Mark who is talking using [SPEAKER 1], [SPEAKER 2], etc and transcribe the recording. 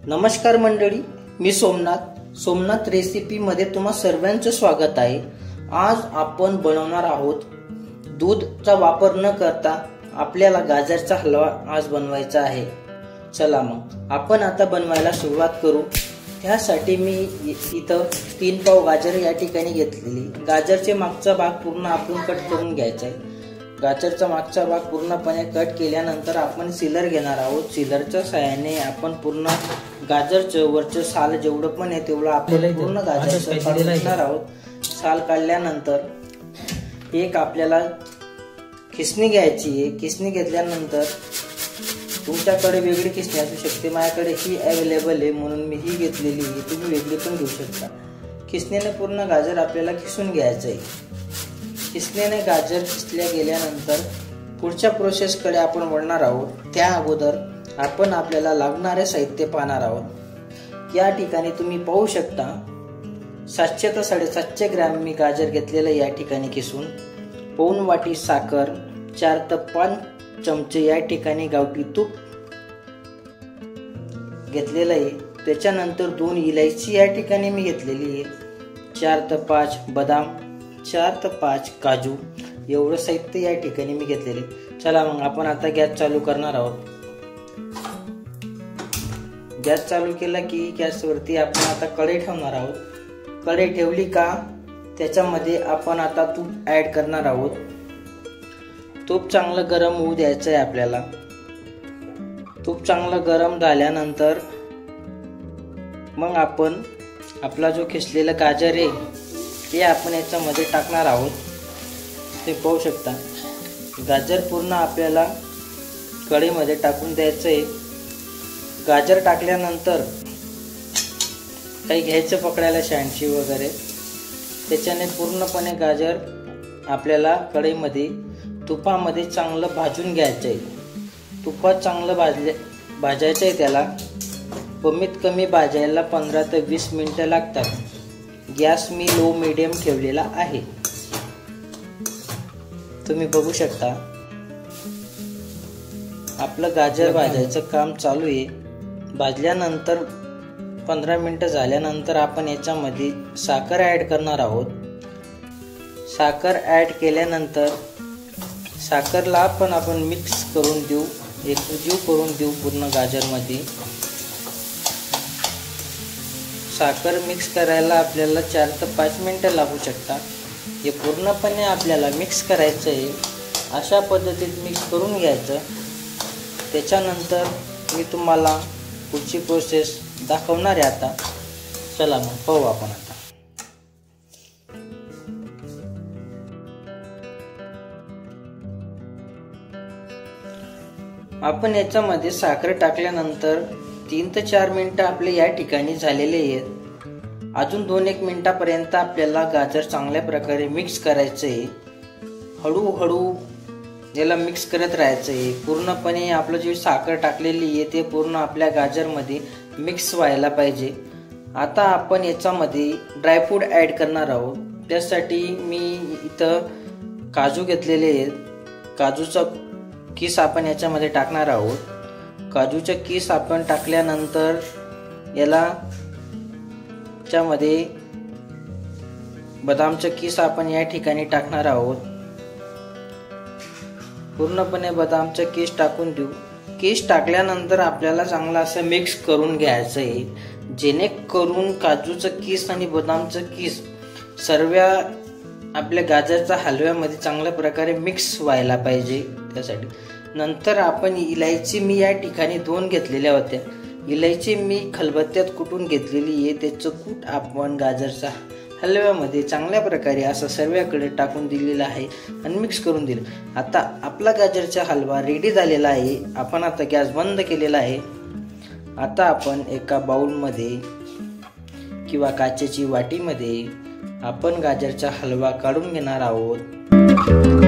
[SPEAKER 1] नमस्कार मंडळी, मी सोमनाथ रेसिपी मध्ये तुम्हा सर्वांचं स्वागत आहे। आज आपण बनवणार आहोत दूधचा वापर न करता आपल्याला गाजरचा हलवा आज बनवायचा आहे। चला मग आपण आता बनवायला सुरुवात करू। त्यासाठी मी इथं 3 पाव गाजर या ठिकाणी घेतलेली। गाजरचे मागचा भाग पूर्ण आपण कट करून घ्यायचा आहे। गाजरचा मागचा भाग पूर्णपणे कट केल्यानंतर आपण सीलर घेणार आहोत। सीलरच्या सहाय्याने आपण पूर्ण गाजरचं वरचं साल जेवढं पण आहे तेवढं आपल्याला पूर्ण गाजरचं काढून घेणार आहोत। साल काढल्यानंतर एक आपल्याला खिसणी घ्यायची आहे। खिसणी घेतल्यानंतर तुमच्याकडे वेगळी खिसणी असू शकते, माझ्याकडे ही अवेलेबल आहे म्हणून मी ही घेतलेली आहे। तुम्ही वेगळी पण घेऊ शकता। खिसणीने पूर्ण गाजर आपल्याला खिसून घ्यायचं आहे। खिसणीने गाजर खिसल्या गेल्यानंतर पुढच्या प्रोसेसकडे आपण वळणार आहोत। त्या अगोदर आपण आपल्याला लागणारे साहित्य पाहणार आहोत। या ठिकाणी तुम्ही पाहू शकता 700 ते 750 ग्रॅम मी गाजर घेतलेलं या ठिकाणी खिसून। पाऊण वाटी साखर, 4 ते 5 चमचे या ठिकाणी गावठी तूप घेतलेलं आहे। त्याच्यानंतर 2 इलायची या ठिकाणी मी घेतलेली आहे। 4 ते 5 बदाम, 4 ते 5 काजू एवढं साहित्य या ठिकाणी मी घेतलेले। चला मग आपण आता गॅस चालू करणार आहोत। गॅस चालू केला की गॅसवरती आपण आता कढई ठेवणार आहोत। कढई ठेवली का त्याच्यामध्ये आपण आता तूप ऍड करणार आहोत। तूप चांगलं गरम होऊ द्यायचं आहे आपल्याला। तूप चांगलं गरम झाल्यानंतर मग आपण आपला जो खिसलेला गाजर आहे ते आपण याच्यामध्ये टाकणार आहोत। ते पाहू शकता गाजर पूर्ण आपल्याला कढईमध्ये टाकून द्यायचं आहे। गाजर टाकल्यानंतर काही घ्यायचं पकडायला शहाणशी वगैरे, त्याच्याने पूर्णपणे गाजर आपल्याला कढईमध्ये तुपामध्ये चांगलं भाजून घ्यायचं आहे। तुपात चांगलं भाजायचं आहे त्याला। कमीत कमी भाजायला 15 ते 20 मिनिटं लागतात। गॅस मी लो मीडियम ठेवलेला आहे, तुम्ही बघू शकता। आपलं गाजर भाजायचं काम चालू आहे। भाजल्यानंतर 15 मिनिटं झाल्यानंतर आपण याच्यामध्ये साखर ऍड करणार आहोत। साखर ऍड केल्यानंतर साखरला पण आपण मिक्स करून देऊ, एकजीव करून देऊ पूर्ण गाजरमध्ये। साखर मिक्स करायला आपल्याला 4 ते 5 मिनिटं लागू शकतात। हे पूर्णपणे आपल्याला मिक्स करायचं आहे। अशा पद्धतीत मिक्स करून घ्यायचं। त्याच्यानंतर मी तुम्हाला पुढची प्रोसेस दाखवणार आहे आता। चला मग पाहू आपण आता। आपण याच्यामध्ये साखर टाकल्यानंतर 3 ते 4 मिनिटं आपले या ठिकाणी झालेले आहेत। अजून 2-1 मिनिटापर्यंत आपल्याला गाजर चांगल्या प्रकारे मिक्स करायचं आहे। हळूहळू याला मिक्स करत राहायचं आहे। पूर्णपणे आपलं जी साखर टाकलेली आहे ते पूर्ण आपल्या गाजरमध्ये मिक्स व्हायला पाहिजे। आता आपण याच्यामध्ये ड्रायफ्रूट ऍड करणार आहोत। त्यासाठी मी इथं काजू घेतलेले आहेत। काजूचा किस आपण याच्यामध्ये टाकणार आहोत। काजूचा किस आपण टाकल्यानंतर याला त्यामध्ये बदामचा किस आपण या ठिकाणी टाकणार आहोत। पूर्णपणे बदामचा किस टाकून देऊ। किस टाकल्यानंतर आपल्याला चांगला असं मिक्स करून घ्यायचं आहे, जेणेकरून काजूचं किस आणि बदामचं किस सर्व आपल्या गाजरच्या हलव्यामध्ये चांगल्या प्रकारे मिक्स व्हायला पाहिजे। त्यासाठी नंतर आपण इलायची मी या ठिकाणी 2 घेतलेल्या होत्या। इलायची मी खलबत्त्यात कुटून घेतलेली आहे। त्याचं कूट आपण गाजरच्या हलव्यामध्ये चांगल्या प्रकारे असं सर्वकडे टाकून दिलेला आहे आणि मिक्स करून दिलं। आता आपला गाजरचा हलवा रेडी झालेला आहे। आपण आता गॅस बंद केलेला आहे। आता आपण एका बाउलमध्ये किंवा काचेची वाटीमध्ये आपण गाजरचा हलवा काढून घेणार आहोत।